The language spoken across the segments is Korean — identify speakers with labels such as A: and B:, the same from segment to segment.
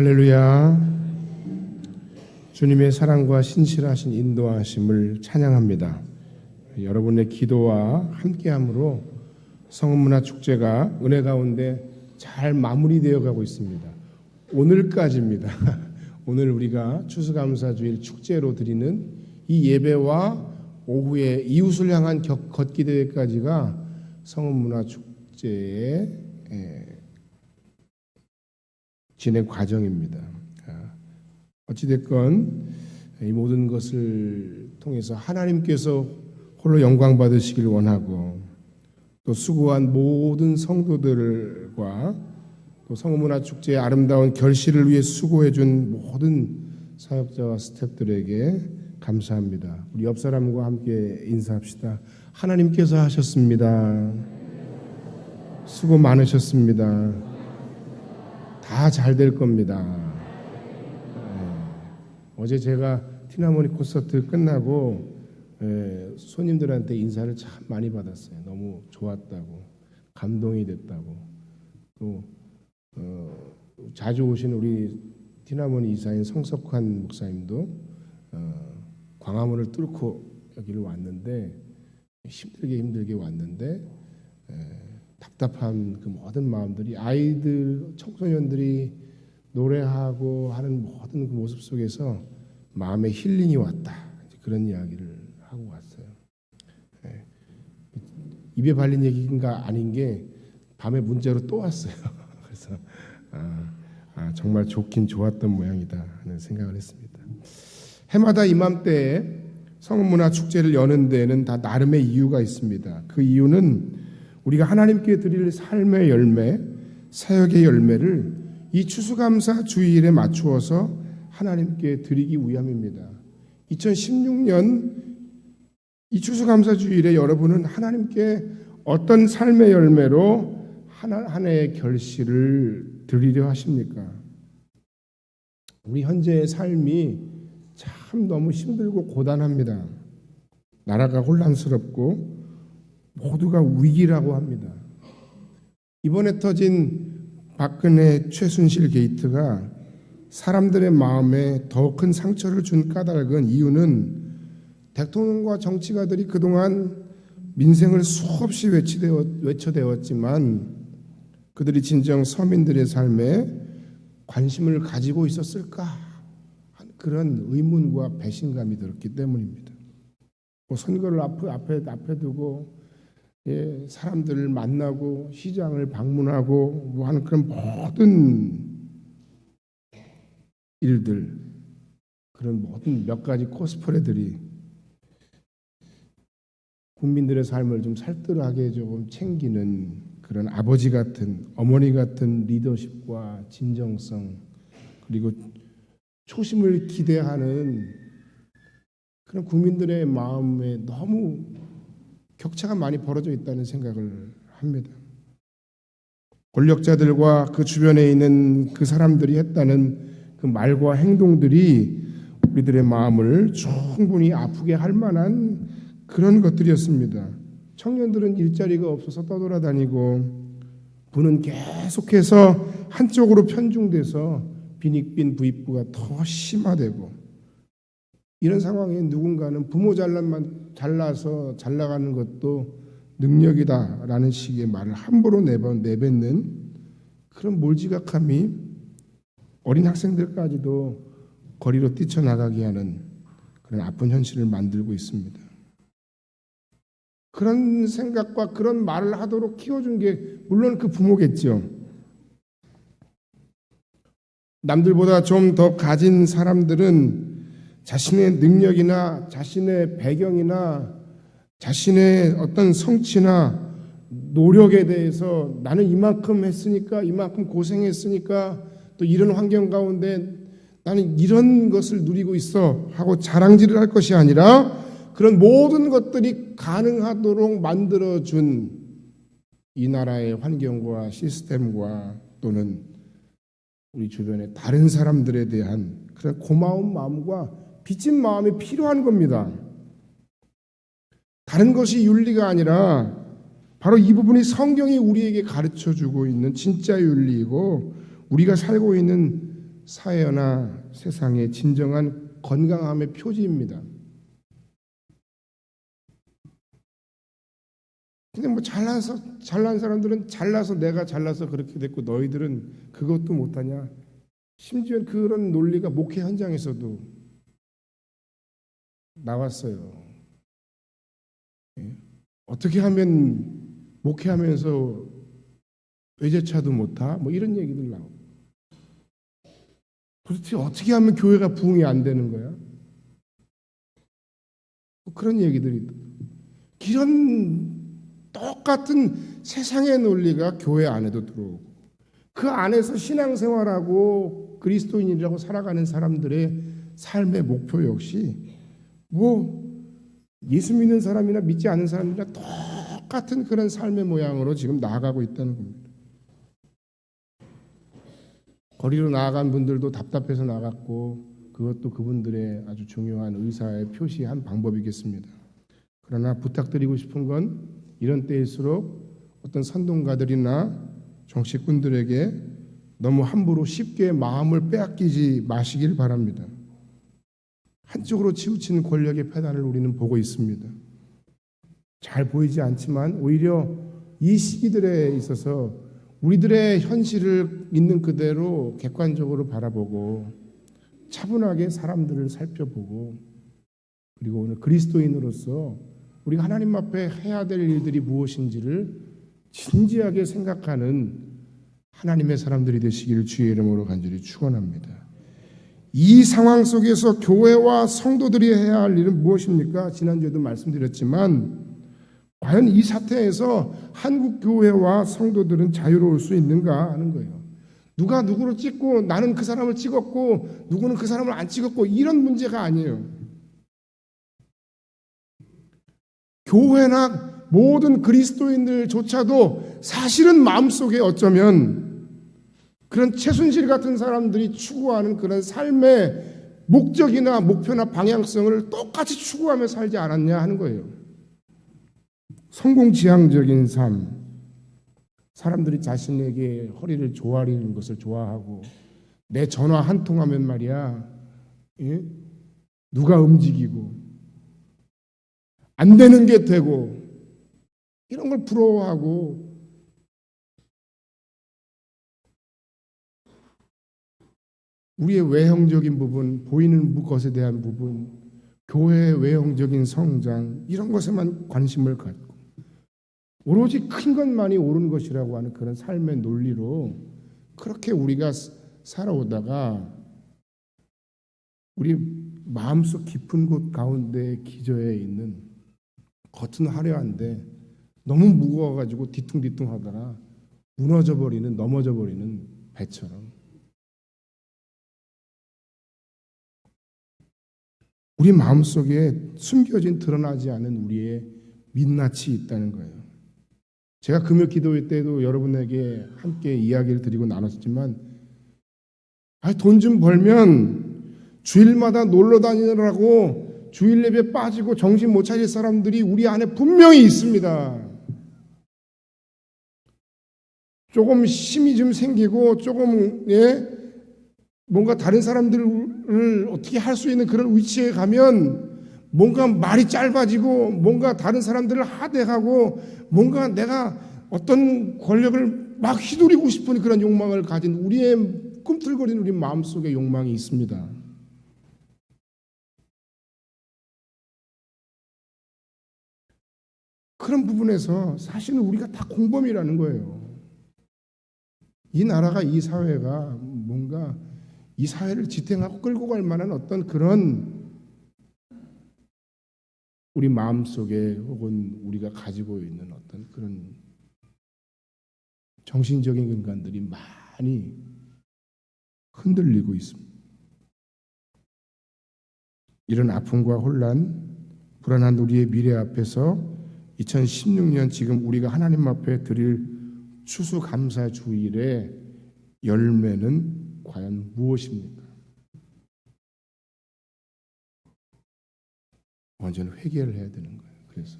A: 할렐루야. 주님의 사랑과 신실하신 인도하심을 찬양합니다. 여러분의 기도와 함께함으로 성문화축제가 은혜 가운데 잘 마무리되어 가고 있습니다. 오늘까지입니다. 오늘 우리가 추수감사주일 축제로 드리는 이 예배와 오후에 이웃을 향한 걷기 대회까지가 성문화축제의 진행 과정입니다. 어찌됐건 이 모든 것을 통해서 하나님께서 홀로 영광 받으시길 원하고, 또 수고한 모든 성도들과 또 성문화축제의 아름다운 결실을 위해 수고해준 모든 사역자와 스태프들에게 감사합니다. 우리 옆 사람과 함께 인사합시다. 하나님께서 하셨습니다. 수고 많으셨습니다. 다 잘 될 겁니다. 어제 제가 티나모니 콘서트 끝나고 손님들한테 인사를 참 많이 받았어요. 너무 좋았다고, 감동이 됐다고. 또 자주 오시는 우리 티나모니 이사인 성석환 목사님도 광화문을 뚫고 여기를 왔는데, 힘들게 왔는데 답답한 그 모든 마음들이, 아이들, 청소년들이 노래하고 하는 모든 그 모습 속에서 마음에 힐링이 왔다, 그런 이야기를 하고 왔어요. 입에 발린 얘기인가 아닌 게 밤에 문자로 또 왔어요. 그래서 정말 좋긴 좋았던 모양이다 하는 생각을 했습니다. 해마다 이맘때에 성문화축제를 여는 데에는 다 나름의 이유가 있습니다. 그 이유는 우리가 하나님께 드릴 삶의 열매, 사역의 열매를 이 추수감사 주일에 맞추어서 하나님께 드리기 위함입니다. 2016년 이 추수감사 주일에 여러분은 하나님께 어떤 삶의 열매로 한 해의 결실을 드리려 하십니까? 우리 현재의 삶이 참 너무 힘들고 고단합니다. 나라가 혼란스럽고 모두가 위기라고 합니다. 이번에 터진 박근혜 최순실 게이트가 사람들의 마음에 더 큰 상처를 준 까닭은 이유는 대통령과 정치가들이 그동안 민생을 수없이 외쳐대었지만 그들이 진정 서민들의 삶에 관심을 가지고 있었을까 하는 그런 의문과 배신감이 들었기 때문입니다. 선거를 앞에 두고 사람들을 만나고 시장을 방문하고 하는 그런 모든 일들, 그런 모든 몇 가지 코스프레들이 국민들의 삶을 좀 살뜰하게 조금 챙기는 그런 아버지 같은, 어머니 같은 리더십과 진정성, 그리고 초심을 기대하는 그런 국민들의 마음에 너무 격차가 많이 벌어져 있다는 생각을 합니다. 권력자들과 그 주변에 있는 그 사람들이 했다는 그 말과 행동들이 우리들의 마음을 충분히 아프게 할 만한 그런 것들이었습니다. 청년들은 일자리가 없어서 떠돌아다니고, 부는 계속해서 한쪽으로 편중돼서 빈익빈 부익부가 더 심화되고, 이런 상황에 누군가는 부모 잘라서 잘 나가는 것도 능력이다라는 식의 말을 함부로 내뱉는 그런 몰지각함이 어린 학생들까지도 거리로 뛰쳐나가게 하는 그런 아픈 현실을 만들고 있습니다. 그런 생각과 그런 말을 하도록 키워준 게 물론 그 부모겠죠. 남들보다 좀 더 가진 사람들은 자신의 능력이나 자신의 배경이나 자신의 어떤 성취나 노력에 대해서 나는 이만큼 했으니까, 이만큼 고생했으니까, 또 이런 환경 가운데 나는 이런 것을 누리고 있어 하고 자랑질을 할 것이 아니라, 그런 모든 것들이 가능하도록 만들어준 이 나라의 환경과 시스템과 또는 우리 주변의 다른 사람들에 대한 그런 고마운 마음과 빚진 마음이 필요한 겁니다. 다른 것이 윤리가 아니라 바로 이 부분이 성경이 우리에게 가르쳐주고 있는 진짜 윤리이고, 우리가 살고 있는 사회나 세상의 진정한 건강함의 표지입니다. 근데 뭐 잘난 사람들은 잘나서 내가 잘나서 그렇게 됐고 너희들은 그것도 못하냐? 심지어 그런 논리가 목회 현장에서도 나왔어요. 예? 어떻게 하면 목회하면서 외제차도 못 타? 뭐 이런 얘기들 나오고. 도대체 어떻게 하면 교회가 부흥이 안 되는 거야? 뭐 그런 얘기들이. 이런 똑같은 세상의 논리가 교회 안에도 들어오고 그 안에서 신앙생활하고 그리스도인이라고 살아가는 사람들의 삶의 목표 역시 뭐 예수 믿는 사람이나 믿지 않는 사람이나 똑같은 그런 삶의 모양으로 지금 나아가고 있다는 겁니다. 거리로 나아간 분들도 답답해서 나갔고 그것도 그분들의 아주 중요한 의사의 표시한 방법이겠습니다. 그러나 부탁드리고 싶은 건 이런 때일수록 어떤 선동가들이나 정치꾼들에게 너무 함부로 쉽게 마음을 빼앗기지 마시길 바랍니다. 한쪽으로 치우치는 권력의 패단을 우리는 보고 있습니다. 잘 보이지 않지만 오히려 이 시기들에 있어서 우리들의 현실을 있는 그대로 객관적으로 바라보고 차분하게 사람들을 살펴보고 그리고 오늘 그리스도인으로서 우리가 하나님 앞에 해야 될 일들이 무엇인지를 진지하게 생각하는 하나님의 사람들이 되시기를 주의 이름으로 간절히 축원합니다. 이 상황 속에서 교회와 성도들이 해야 할 일은 무엇입니까? 지난주에도 말씀드렸지만 과연 이 사태에서 한국 교회와 성도들은 자유로울 수 있는가 하는 거예요. 누가 누구를 찍고 나는 그 사람을 찍었고 누구는 그 사람을 안 찍었고 이런 문제가 아니에요. 교회나 모든 그리스도인들조차도 사실은 마음속에 어쩌면 그런 최순실 같은 사람들이 추구하는 그런 삶의 목적이나 목표나 방향성을 똑같이 추구하며 살지 않았냐 하는 거예요. 성공지향적인 삶, 사람들이 자신에게 허리를 조아리는 것을 좋아하고 내 전화 한 통하면 말이야 누가 움직이고 안 되는 게 되고 이런 걸 부러워하고 우리의 외형적인 부분, 보이는 것에 대한 부분, 교회의 외형적인 성장 이런 것에만 관심을 갖고 오로지 큰 것만이 옳은 것이라고 하는 그런 삶의 논리로 그렇게 우리가 살아오다가 우리 마음속 깊은 곳 가운데 기저에 있는 겉은 화려한데 너무 무거워가지고 뒤뚱뒤뚱하다가 무너져버리는 넘어져버리는 배처럼 우리 마음속에 숨겨진 드러나지 않은 우리의 민낯이 있다는 거예요. 제가 금요 기도회 때도 여러분에게 함께 이야기를 드리고 나눴지만 돈 좀 벌면 주일마다 놀러 다니느라고 주일 예배 빠지고 정신 못 차릴 사람들이 우리 안에 분명히 있습니다. 조금 힘이 좀 생기고 조금 뭔가 다른 사람들을 어떻게 할 수 있는 그런 위치에 가면 뭔가 말이 짧아지고 뭔가 다른 사람들을 하대하고 뭔가 내가 어떤 권력을 막 휘두르고 싶은 그런 욕망을 가진 우리의 꿈틀거리는 우리 마음속에 욕망이 있습니다. 그런 부분에서 사실은 우리가 다 공범이라는 거예요. 이 나라가 이 사회가 뭔가 이 사회를 지탱하고 끌고 갈 만한 어떤 그런 우리 마음속에 혹은 우리가 가지고 있는 어떤 그런 정신적인 인간들이 많이 흔들리고 있습니다. 이런 아픔과 혼란, 불안한 우리의 미래 앞에서 2016년 지금 우리가 하나님 앞에 드릴 추수감사주일의 열매는 과연 무엇입니까? 완전 회개를 해야 되는 거예요. 그래서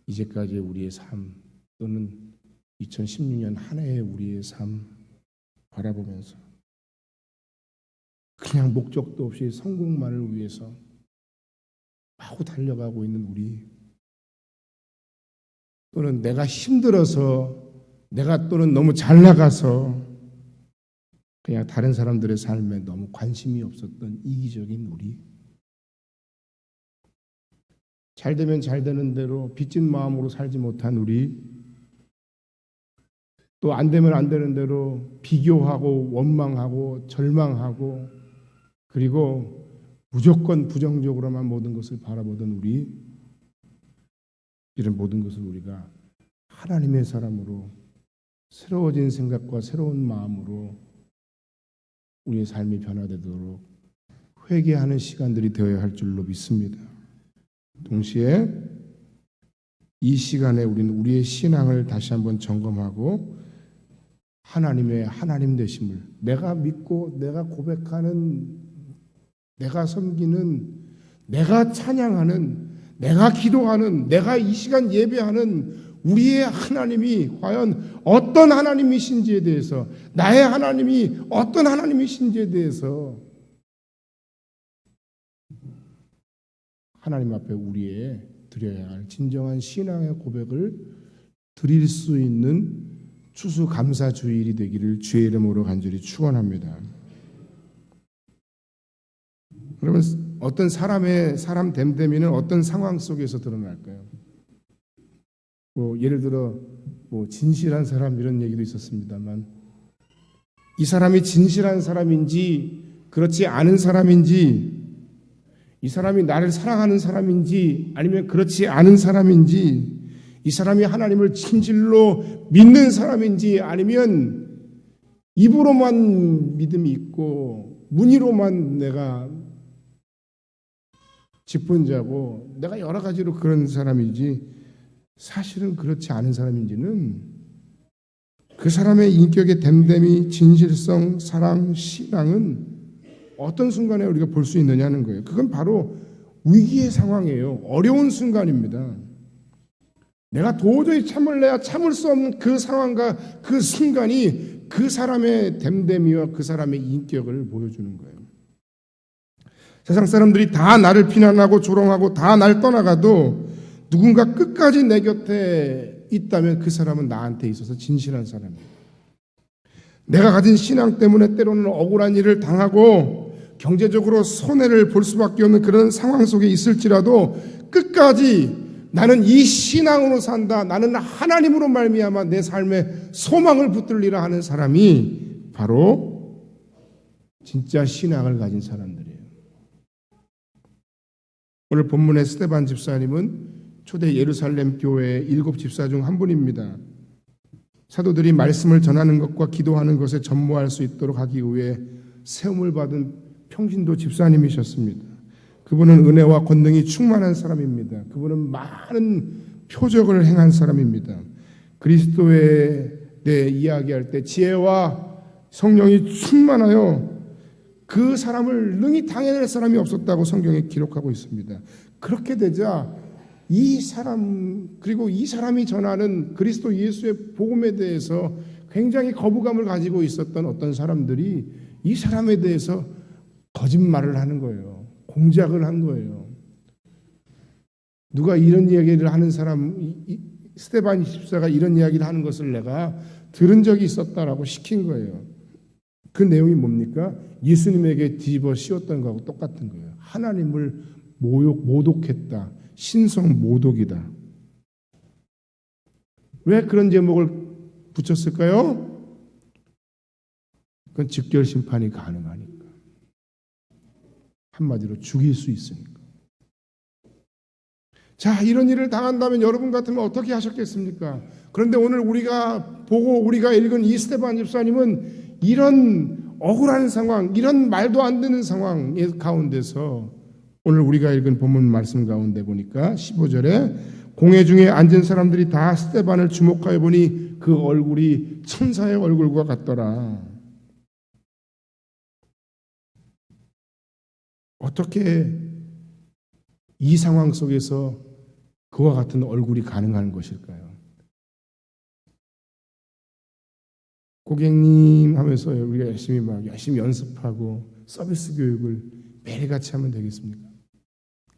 A: 이제까지의 우리의 삶 또는 2016년 한 해의 우리의 삶 바라보면서 그냥 목적도 없이 성공만을 위해서 마구 달려가고 있는 우리, 또는 내가 힘들어서, 내가 또는 너무 잘 나가서 그냥 다른 사람들의 삶에 너무 관심이 없었던 이기적인 우리, 잘 되면 잘 되는 대로 빚진 마음으로 살지 못한 우리, 또 안 되면 안 되는 대로 비교하고 원망하고 절망하고, 그리고 무조건 부정적으로만 모든 것을 바라보던 우리, 이런 모든 것을 우리가 하나님의 사람으로 새로워진 생각과 새로운 마음으로 우리의 삶이 변화되도록 회개하는 시간들이 되어야 할 줄로 믿습니다. 동시에 이 시간에 우리는 우리의 신앙을 다시 한번 점검하고 하나님의 하나님 되심을, 내가 믿고 내가 고백하는, 내가 섬기는, 내가 찬양하는, 내가 기도하는, 내가 이 시간 예배하는 우리의 하나님이 과연 어떤 하나님이신지에 대해서, 나의 하나님이 어떤 하나님이신지에 대해서 하나님 앞에 우리의 드려야 할 진정한 신앙의 고백을 드릴 수 있는 추수감사주일이 되기를 주의 이름으로 간절히 축원합니다. 그러면 어떤 사람 됨됨이는 어떤 상황 속에서 드러날까요? 예를 들어 진실한 사람, 이런 얘기도 있었습니다만, 이 사람이 진실한 사람인지 그렇지 않은 사람인지, 이 사람이 나를 사랑하는 사람인지 아니면 그렇지 않은 사람인지, 이 사람이 하나님을 진실로 믿는 사람인지 아니면 입으로만 믿음이 있고 문의로만 내가 직분자고 내가 여러 가지로 그런 사람이지 사실은 그렇지 않은 사람인지는 그 사람의 인격의 됨됨이, 진실성, 사랑, 신앙은 어떤 순간에 우리가 볼 수 있느냐는 거예요. 그건 바로 위기의 상황이에요. 어려운 순간입니다. 내가 도저히 참을래야 참을 수 없는 그 상황과 그 순간이 그 사람의 됨됨이와 그 사람의 인격을 보여주는 거예요. 세상 사람들이 다 나를 비난하고 조롱하고 다 날 떠나가도 누군가 끝까지 내 곁에 있다면 그 사람은 나한테 있어서 진실한 사람이에요. 내가 가진 신앙 때문에 때로는 억울한 일을 당하고 경제적으로 손해를 볼 수밖에 없는 그런 상황 속에 있을지라도 끝까지 나는 이 신앙으로 산다, 나는 하나님으로 말미암아 내 삶에 소망을 붙들리라 하는 사람이 바로 진짜 신앙을 가진 사람들이에요. 오늘 본문의 스데반 집사님은 초대 예루살렘 교회의 7 집사 중 한 분입니다. 사도들이 말씀을 전하는 것과 기도하는 것에 전무할 수 있도록 하기 위해 세움을 받은 평신도 집사님이셨습니다. 그분은 은혜와 권능이 충만한 사람입니다. 그분은 많은 표적을 행한 사람입니다. 그리스도에 대해 이야기할 때 지혜와 성령이 충만하여 그 사람을 능히 당해낼 사람이 없었다고 성경에 기록하고 있습니다. 그렇게 되자 이 사람, 그리고 이 사람이 전하는 그리스도 예수의 복음에 대해서 굉장히 거부감을 가지고 있었던 어떤 사람들이 이 사람에 대해서 거짓말을 하는 거예요. 공작을 한 거예요. 누가 이런 이야기를 하는 사람, 스데반 집사가 이런 이야기를 하는 것을 내가 들은 적이 있었다라고 시킨 거예요. 그 내용이 뭡니까? 예수님에게 뒤집어 씌웠던 거하고 똑같은 거예요. 하나님을 모독했다. 신성 모독이다. 왜 그런 제목을 붙였을까요? 그건 직결 심판이 가능하니까. 한마디로 죽일 수 있으니까. 자, 이런 일을 당한다면 여러분 같으면 어떻게 하셨겠습니까? 그런데 오늘 우리가 보고 우리가 읽은 이 스데반 집사님은 이런 억울한 상황, 이런 말도 안 되는 상황 가운데서 오늘 우리가 읽은 본문 말씀 가운데 보니까 15절에 공회 중에 앉은 사람들이 다 스데반을 주목하여 보니 그 얼굴이 천사의 얼굴과 같더라. 어떻게 이 상황 속에서 그와 같은 얼굴이 가능한 것일까요? 고객님 하면서 우리가 열심히 연습하고 서비스 교육을 매일같이 하면 되겠습니까?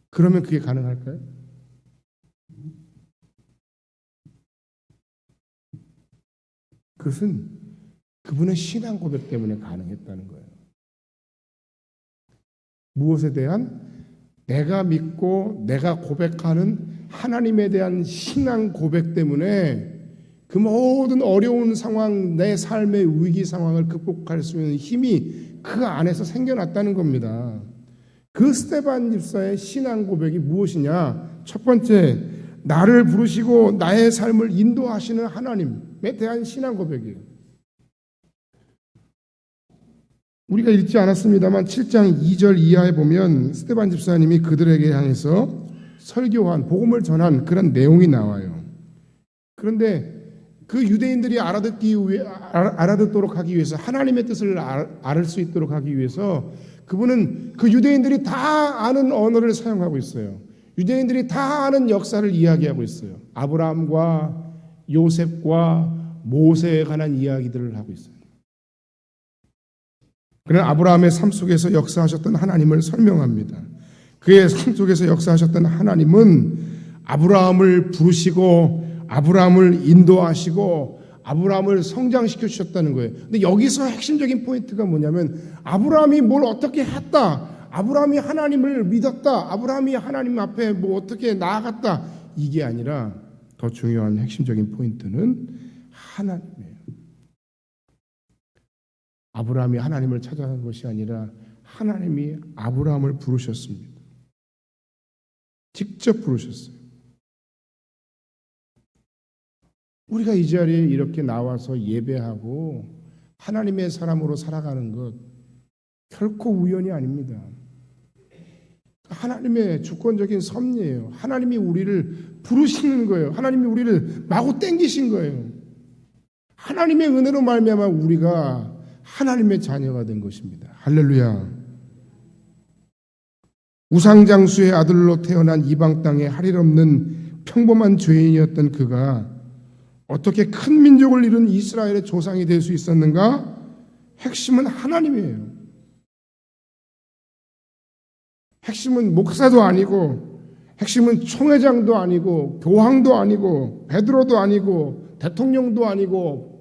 A: 그러면 그게 가능할까요? 그것은 그분의 신앙 고백 때문에 가능했다는 거예요. 무엇에 대한? 내가 믿고 내가 고백하는 하나님에 대한 신앙 고백 때문에 그 모든 어려운 상황, 내 삶의 위기 상황을 극복할 수 있는 힘이 그 안에서 생겨났다는 겁니다. 그 스데반 집사의 신앙 고백이 무엇이냐? 첫 번째, 나를 부르시고 나의 삶을 인도하시는 하나님에 대한 신앙 고백이에요. 우리가 읽지 않았습니다만 7장 2절 이하에 보면 스데반 집사님이 그들에게 향해서 설교한, 복음을 전한 그런 내용이 나와요. 그런데 그 유대인들이 알아듣도록 하기 위해서, 하나님의 뜻을 알을 수 있도록 하기 위해서 그분은 그 유대인들이 다 아는 언어를 사용하고 있어요. 유대인들이 다 아는 역사를 이야기하고 있어요. 아브라함과 요셉과 모세에 관한 이야기들을 하고 있어요. 그는 아브라함의 삶 속에서 역사하셨던 하나님을 설명합니다. 그의 삶 속에서 역사하셨던 하나님은 아브라함을 부르시고 아브라함을 인도하시고 아브라함을 성장시켜 주셨다는 거예요. 근데 여기서 핵심적인 포인트가 뭐냐면 아브라함이 뭘 어떻게 했다, 아브라함이 하나님을 믿었다, 아브라함이 하나님 앞에 뭐 어떻게 나아갔다, 이게 아니라 더 중요한 핵심적인 포인트는 하나님이에요. 아브라함이 하나님을 찾아간 것이 아니라 하나님이 아브라함을 부르셨습니다. 직접 부르셨어요. 우리가 이 자리에 이렇게 나와서 예배하고 하나님의 사람으로 살아가는 것 결코 우연이 아닙니다. 하나님의 주권적인 섭리예요. 하나님이 우리를 부르시는 거예요. 하나님이 우리를 마구 땡기신 거예요. 하나님의 은혜로 말미암아 우리가 하나님의 자녀가 된 것입니다. 할렐루야. 우상장수의 아들로 태어난 이방 땅에 할 일 없는 평범한 죄인이었던 그가 어떻게 큰 민족을 이룬 이스라엘의 조상이 될 수 있었는가? 핵심은 하나님이에요. 핵심은 목사도 아니고, 핵심은 총회장도 아니고, 교황도 아니고, 베드로도 아니고, 대통령도 아니고,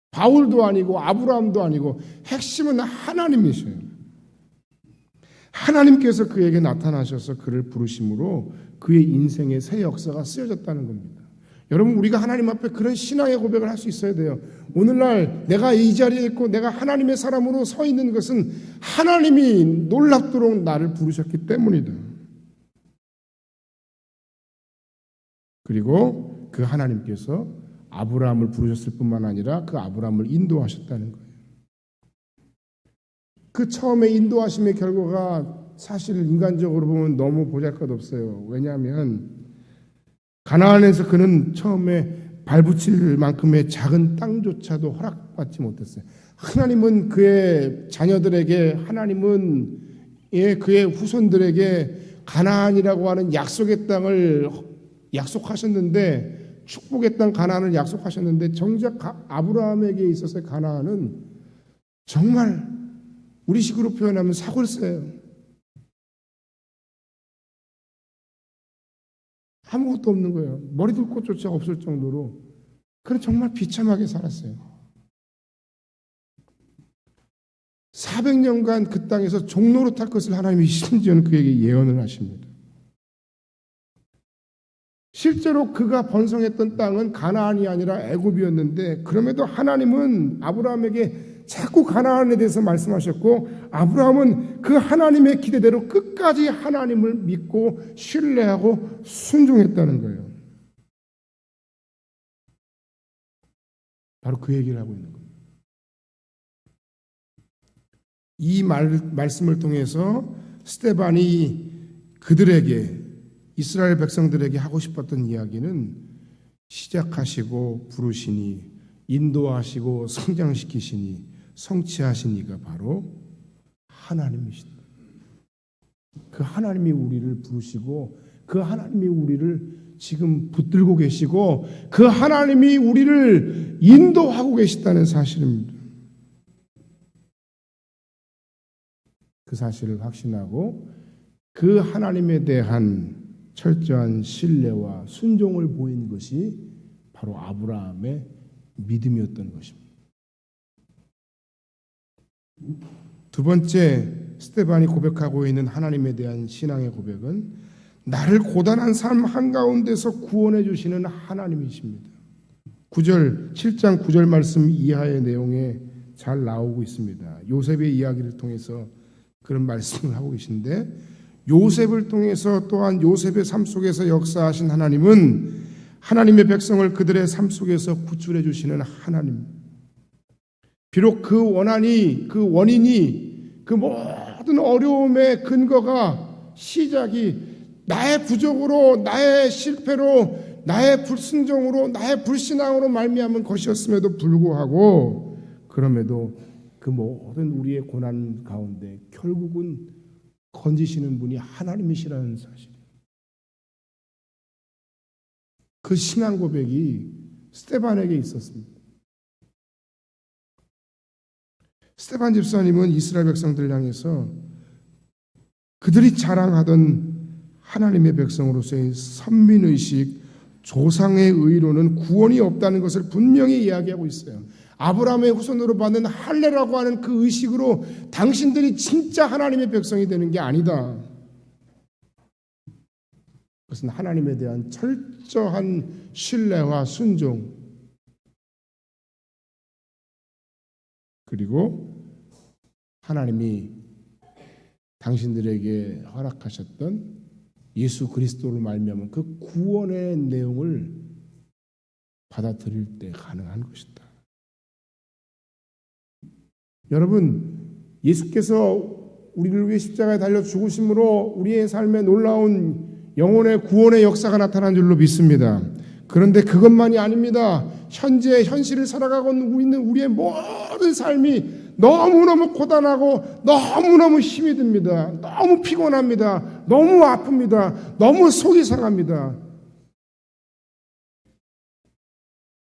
A: 바울도 아니고, 아브라함도 아니고, 핵심은 하나님이셔요. 하나님께서 그에게 나타나셔서 그를 부르심으로 그의 인생의 새 역사가 쓰여졌다는 겁니다. 여러분, 우리가 하나님 앞에 그런 신앙의 고백을 할 수 있어야 돼요. 오늘날 내가 이 자리에 있고 내가 하나님의 사람으로 서 있는 것은 하나님이 놀랍도록 나를 부르셨기 때문이다. 그리고 그 하나님께서 아브라함을 부르셨을 뿐만 아니라 그 아브라함을 인도하셨다는 거예요. 그 처음에 인도하심의 결과가 사실 인간적으로 보면 너무 보잘것없어요. 왜냐하면 가나안에서 그는 처음에 발붙일 만큼의 작은 땅조차도 허락받지 못했어요. 하나님은 그의 자녀들에게, 하나님은 그의 후손들에게 가나안이라고 하는 약속의 땅을 약속하셨는데, 축복의 땅 가나안을 약속하셨는데, 정작 아브라함에게 있어서 가나안은 정말 우리식으로 표현하면 사골세예요. 아무것도 없는 거예요. 머리둘 곳조차 없을 정도로. 그는 정말 비참하게 살았어요. 400년간 그 땅에서 종노릇할 것을 하나님이 심지어는 그에게 예언을 하십니다. 실제로 그가 번성했던 땅은 가나안이 아니라 애굽이었는데, 그럼에도 하나님은 아브라함에게 자꾸 가나안에 대해서 말씀하셨고, 아브라함은 그 하나님의 기대대로 끝까지 하나님을 믿고 신뢰하고 순종했다는 거예요. 바로 그 얘기를 하고 있는 거예요. 이 말씀을 통해서 스데반이 그들에게, 이스라엘 백성들에게 하고 싶었던 이야기는 시작하시고 부르시니, 인도하시고 성장시키시니, 성취하신 이가 바로 하나님이시다. 그 하나님이 우리를 부르시고 그 하나님이 우리를 지금 붙들고 계시고 그 하나님이 우리를 인도하고 계시다는 사실입니다. 그 사실을 확신하고 그 하나님에 대한 철저한 신뢰와 순종을 보인 것이 바로 아브라함의 믿음이었던 것입니다. 두 번째 스데반이 고백하고 있는 하나님에 대한 신앙의 고백은 나를 고단한 삶 한가운데서 구원해 주시는 하나님이십니다. 7장 9절 말씀 이하의 내용에 잘 나오고 있습니다. 요셉의 이야기를 통해서 그런 말씀을 하고 계신데, 요셉을 통해서 또한 요셉의 삶 속에서 역사하신 하나님은 하나님의 백성을 그들의 삶 속에서 구출해 주시는 하나님. 비록 그 원인이 그 모든 어려움의 근거가 시작이 나의 부족으로, 나의 실패로, 나의 불순종으로, 나의 불신앙으로 말미암은 것이었음에도 불구하고, 그럼에도 그 모든 우리의 고난 가운데 결국은 건지시는 분이 하나님이시라는 사실. 그 신앙 고백이 스데반에게 있었습니다. 스데반 집사님은 이스라엘 백성들을 향해서 그들이 자랑하던 하나님의 백성으로서의 선민의식, 조상의 의로는 구원이 없다는 것을 분명히 이야기하고 있어요. 아브라함의 후손으로 받는 할례라고 하는 그 의식으로 당신들이 진짜 하나님의 백성이 되는 게 아니다. 그것은 하나님에 대한 철저한 신뢰와 순종, 그리고 하나님이 당신들에게 허락하셨던 예수 그리스도를 말미암은 그 구원의 내용을 받아들일 때 가능한 것이다. 여러분, 예수께서 우리를 위해 십자가에 달려 죽으심으로 우리의 삶에 놀라운 영혼의 구원의 역사가 나타난 줄로 믿습니다. 그런데 그것만이 아닙니다. 현재 현실을 살아가고 있는 우리의 모든 삶이 너무너무 고단하고 너무너무 힘이 듭니다. 너무 피곤합니다. 너무 아픕니다. 너무 속이 상합니다.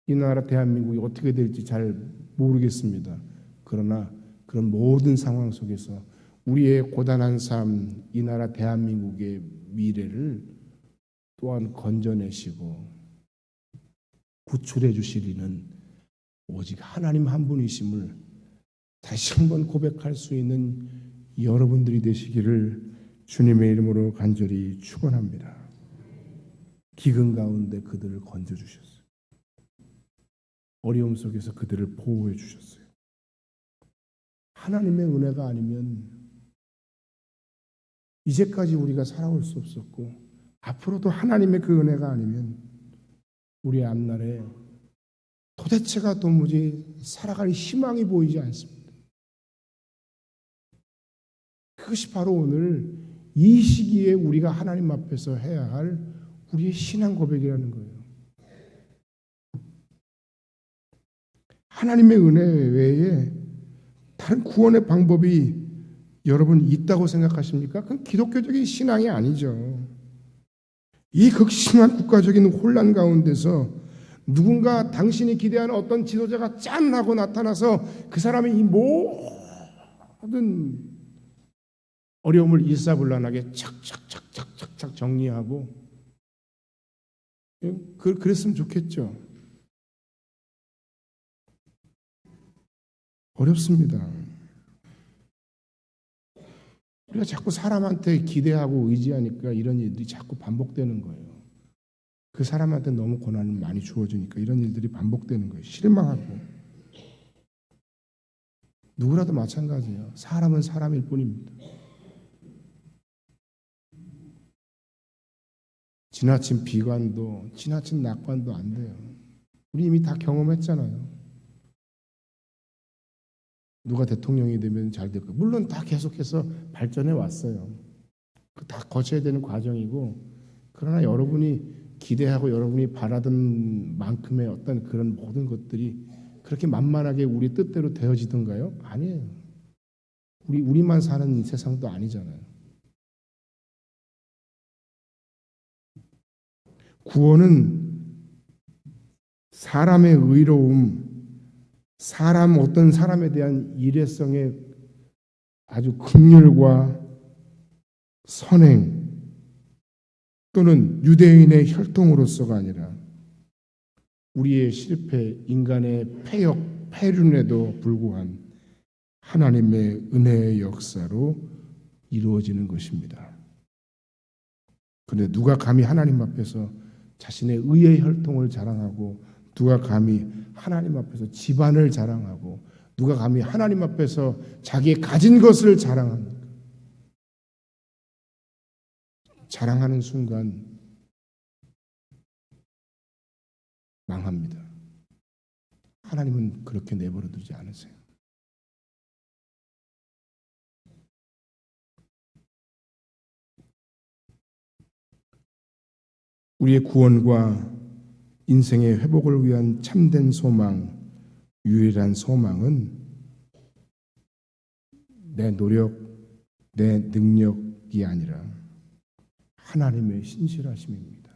A: 이 나라 대한민국이 어떻게 될지 잘 모르겠습니다. 그러나 그런 모든 상황 속에서 우리의 고단한 삶, 이 나라 대한민국의 미래를 또한 건져내시고 구출해 주실 이는 오직 하나님 한 분이심을 다시 한번 고백할 수 있는 여러분들이 되시기를 주님의 이름으로 간절히 축원합니다. 기근 가운데 그들을 건져주셨어요. 어려움 속에서 그들을 보호해 주셨어요. 하나님의 은혜가 아니면 이제까지 우리가 살아올 수 없었고, 앞으로도 하나님의 그 은혜가 아니면 우리 앞날에 도대체가 도무지 살아갈 희망이 보이지 않습니다. 그것이 바로 오늘 이 시기에 우리가 하나님 앞에서 해야 할 우리의 신앙 고백이라는 거예요. 하나님의 은혜 외에 다른 구원의 방법이 여러분 있다고 생각하십니까? 그건 기독교적인 신앙이 아니죠. 이 극심한 국가적인 혼란 가운데서 누군가 당신이 기대하는 어떤 지도자가 짠 하고 나타나서 그 사람이 이 모든 어려움을 일사불란하게 착착착착착 정리하고, 그랬으면 좋겠죠. 어렵습니다. 우리가 자꾸 사람한테 기대하고 의지하니까 이런 일들이 자꾸 반복되는 거예요. 그 사람한테 너무 고난을 많이 주어주니까 이런 일들이 반복되는 거예요. 실망하고. 누구라도 마찬가지예요. 사람은 사람일 뿐입니다. 지나친 비관도 지나친 낙관도 안 돼요. 우리 이미 다 경험했잖아요. 누가 대통령이 되면 잘 될 거예요. 물론 다 계속해서 발전해 왔어요. 다 거쳐야 되는 과정이고, 그러나 여러분이 기대하고 여러분이 바라던 만큼의 어떤 그런 모든 것들이 그렇게 만만하게 우리 뜻대로 되어지던가요? 아니에요. 우리만 사는 세상도 아니잖아요. 구원은 사람의 의로움, 어떤 사람에 대한 일회성의 아주 긍휼과 선행 또는 유대인의 혈통으로서가 아니라 우리의 실패, 인간의 패역, 패륜에도 불구한 하나님의 은혜의 역사로 이루어지는 것입니다. 그런데 누가 감히 하나님 앞에서 자신의 의의 혈통을 자랑하고, 누가 감히 하나님 앞에서 집안을 자랑하고, 누가 감히 하나님 앞에서 자기의 가진 것을 자랑합니까? 자랑하는 순간 망합니다. 하나님은 그렇게 내버려 두지 않으세요. 우리의 구원과 인생의 회복을 위한 참된 소망, 유일한 소망은 내 노력, 내 능력이 아니라 하나님의 신실하심입니다.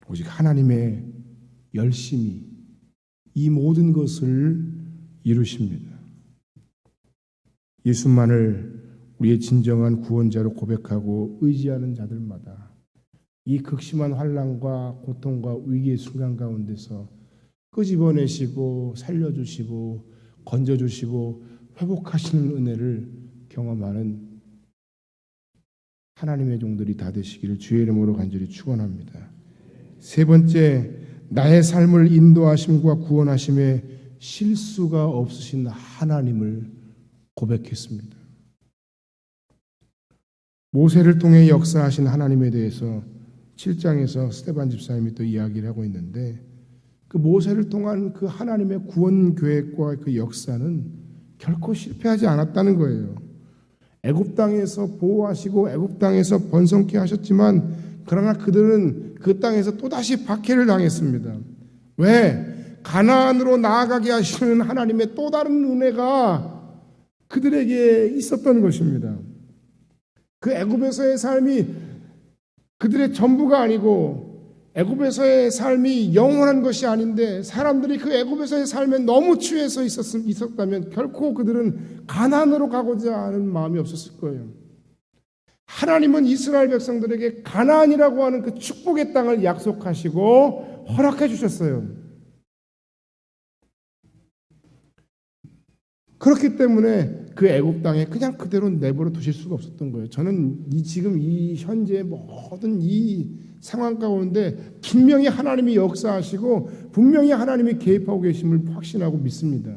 A: 오직 하나님의 열심이 이 모든 것을 이루십니다. 예수만을 우리의 진정한 구원자로 고백하고 의지하는 자들마다 이 극심한 환난과 고통과 위기의 순간 가운데서 끄집어내시고 살려주시고 건져주시고 회복하시는 은혜를 경험하는 하나님의 종들이 다 되시기를 주의 이름으로 간절히 축원합니다. 세 번째, 나의 삶을 인도하심과 구원하심에 실수가 없으신 하나님을 고백했습니다. 모세를 통해 역사하신 하나님에 대해서 7장에서 스데반 집사님이 또 이야기를 하고 있는데, 그 모세를 통한 그 하나님의 구원 계획과 그 역사는 결코 실패하지 않았다는 거예요. 애굽 땅에서 보호하시고 애굽 땅에서 번성케 하셨지만, 그러나 그들은 그 땅에서 또다시 박해를 당했습니다. 왜? 가나안으로 나아가게 하시는 하나님의 또 다른 은혜가 그들에게 있었던 것입니다. 그 애굽에서의 삶이 그들의 전부가 아니고, 애굽에서의 삶이 영원한 것이 아닌데, 사람들이 그 애굽에서의 삶에 너무 취해서 있었다면 결코 그들은 가나안으로 가고자 하는 마음이 없었을 거예요. 하나님은 이스라엘 백성들에게 가나안이라고 하는 그 축복의 땅을 약속하시고 허락해 주셨어요. 그렇기 때문에 그 애굽 땅에 그냥 그대로 내버려 두실 수가 없었던 거예요. 저는 지금 이 현재 모든 이 상황 가운데 분명히 하나님이 역사하시고 분명히 하나님이 개입하고 계심을 확신하고 믿습니다.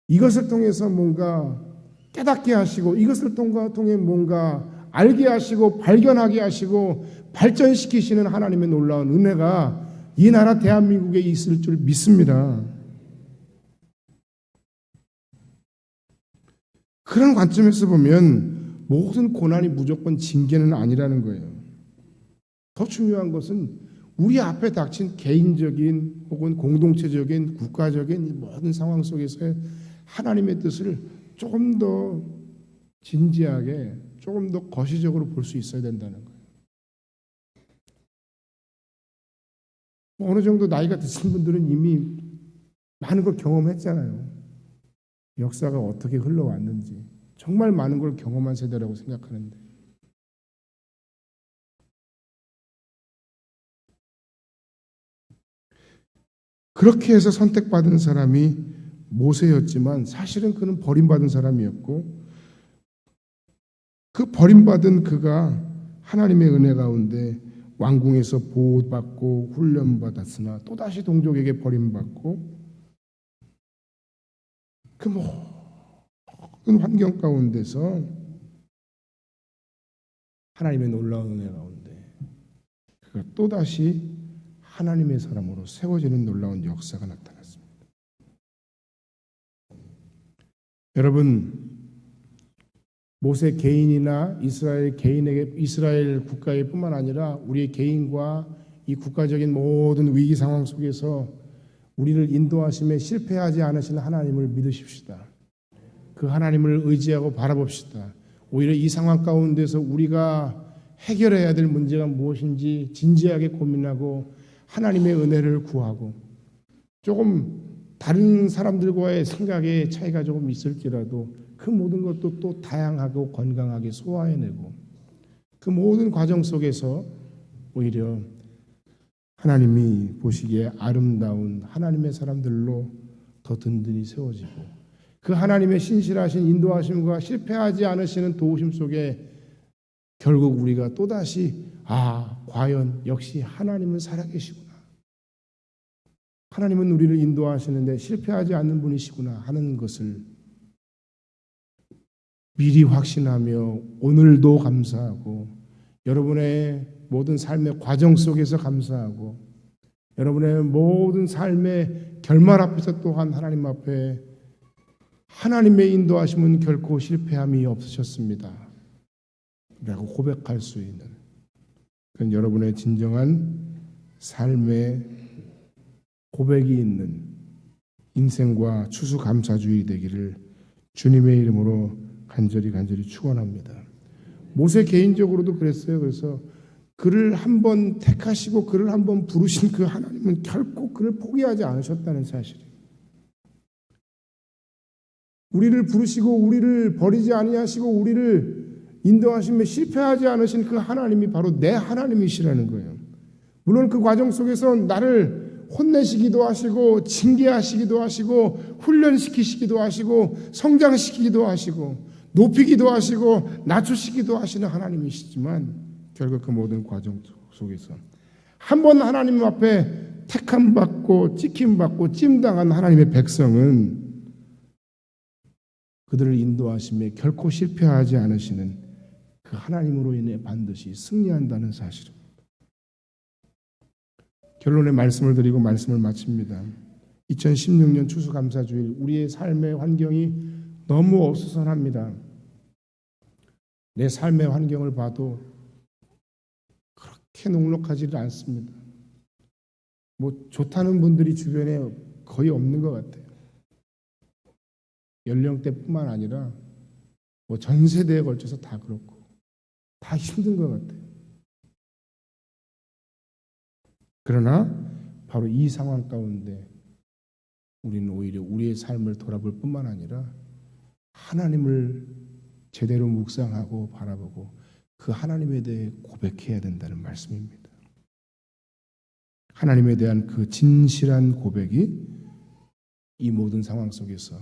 A: 이것을 통해서 뭔가 깨닫게 하시고, 이것을 통해 뭔가 알게 하시고 발견하게 하시고 발전시키시는 하나님의 놀라운 은혜가 이 나라 대한민국에 있을 줄 믿습니다. 그런 관점에서 보면 모든 고난이 무조건 징계는 아니라는 거예요. 더 중요한 것은 우리 앞에 닥친 개인적인 혹은 공동체적인 국가적인 이 모든 상황 속에서의 하나님의 뜻을 조금 더 진지하게, 조금 더 거시적으로 볼 수 있어야 된다는 거예요. 어느 정도 나이가 드신 분들은 이미 많은 걸 경험했잖아요. 역사가 어떻게 흘러왔는지 정말 많은 걸 경험한 세대라고 생각하는데, 그렇게 해서 선택받은 사람이 모세였지만 사실은 그는 버림받은 사람이었고, 그 버림받은 그가 하나님의 은혜 가운데 왕궁에서 보호받고 훈련받았으나 또다시 동족에게 버림받고, 그 모든 환경 가운데서 하나님의 놀라운 은혜 가운데 그가 또다시 하나님의 사람으로 세워지는 놀라운 역사가 나타났습니다. 여러분, 모세 개인이나 이스라엘 국가에 뿐만 아니라 우리의 개인과 이 국가적인 모든 위기 상황 속에서 우리를 인도하심에 실패하지 않으시는 하나님을 믿으십시다. 그 하나님을 의지하고 바라봅시다. 오히려 이 상황 가운데서 우리가 해결해야 될 문제가 무엇인지 진지하게 고민하고 하나님의 은혜를 구하고, 조금 다른 사람들과의 생각의 차이가 조금 있을지라도 그 모든 것도 또 다양하고 건강하게 소화해내고, 그 모든 과정 속에서 오히려 하나님이 보시기에 아름다운 하나님의 사람들로 더 든든히 세워지고, 그 하나님의 신실하신 인도하심과 실패하지 않으시는 도우심 속에 결국 우리가 또다시 과연 역시 하나님은 살아계시구나, 하나님은 우리를 인도하시는데 실패하지 않는 분이시구나 하는 것을 미리 확신하며 오늘도 감사하고, 여러분의 모든 삶의 과정 속에서 감사하고, 여러분의 모든 삶의 결말 앞에서 또한 하나님 앞에 하나님의 인도하심은 결코 실패함이 없으셨습니다 라고 고백할 수 있는, 그건 여러분의 진정한 삶의 고백이 있는 인생과 추수감사주의 되기를 주님의 이름으로 간절히 축원합니다. 모세 개인적으로도 그랬어요. 그래서 그를 한번 택하시고 그를 한번 부르신 그 하나님은 결코 그를 포기하지 않으셨다는 사실이에요. 우리를 부르시고 우리를 버리지 아니하시고 우리를 인도하심에 실패하지 않으신 그 하나님이 바로 내 하나님이시라는 거예요. 물론 그 과정 속에서 나를 혼내시기도 하시고 징계하시기도 하시고 훈련시키시기도 하시고 성장시키기도 하시고 높이기도 하시고 낮추시기도 하시는 하나님이시지만, 결국 그 모든 과정 속에서 한번 하나님 앞에 택함받고 찍힘받고 찜당한 하나님의 백성은 그들을 인도하심에 결코 실패하지 않으시는 그 하나님으로 인해 반드시 승리한다는 사실입니다. 결론의 말씀을 드리고 말씀을 마칩니다. 2016년 추수감사주일, 우리의 삶의 환경이 너무 어수선합니다. 내 삶의 환경을 봐도 그렇게 녹록하지를 않습니다. 좋다는 분들이 주변에 거의 없는 것 같아요. 연령대뿐만 아니라 전 세대에 걸쳐서 다 그렇고 다 힘든 것 같아요. 그러나 바로 이 상황 가운데 우리는 오히려 우리의 삶을 돌아볼 뿐만 아니라 하나님을 제대로 묵상하고 바라보고 그 하나님에 대해 고백해야 된다는 말씀입니다. 하나님에 대한 그 진실한 고백이 이 모든 상황 속에서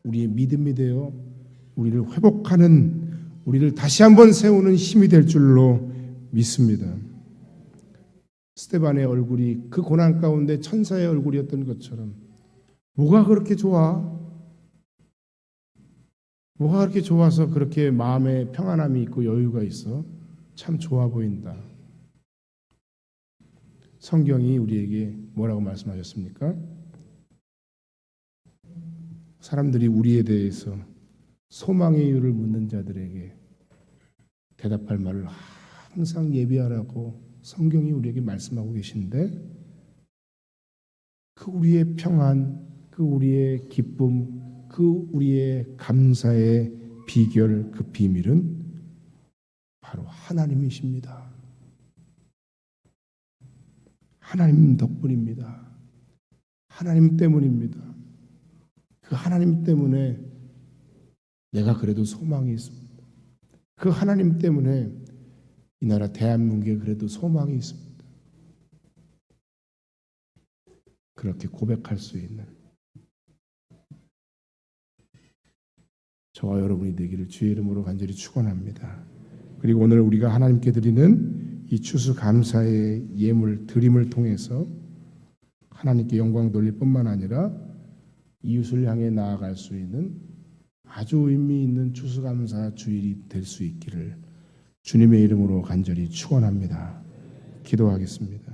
A: 우리의 믿음이 되어 우리를 회복하는, 우리를 다시 한번 세우는 힘이 될 줄로 믿습니다. 스데반의 얼굴이 그 고난 가운데 천사의 얼굴이었던 것처럼, 뭐가 그렇게 좋아? 뭐가 그렇게 좋아서 그렇게 마음에 평안함이 있고 여유가 있어? 참 좋아 보인다. 성경이 우리에게 뭐라고 말씀하셨습니까? 사람들이 우리에 대해서 소망의 이유를 묻는 자들에게 대답할 말을 항상 예비하라고 성경이 우리에게 말씀하고 계신데, 그 우리의 평안, 그 우리의 기쁨, 그 우리의 감사의 비결, 그 비밀은 바로 하나님이십니다. 하나님 덕분입니다. 하나님 때문입니다. 그 하나님 때문에 내가 그래도 소망이 있습니다. 그 하나님 때문에 이 나라 대한민국에 그래도 소망이 있습니다. 그렇게 고백할 수 있는 저와 여러분이 되기를 주의 이름으로 간절히 축원합니다. 그리고 오늘 우리가 하나님께 드리는 이 추수감사의 예물 드림을 통해서 하나님께 영광 돌릴 뿐만 아니라 이웃을 향해 나아갈 수 있는 아주 의미 있는 추수감사 주일이 될 수 있기를 주님의 이름으로 간절히 축원합니다. 기도하겠습니다.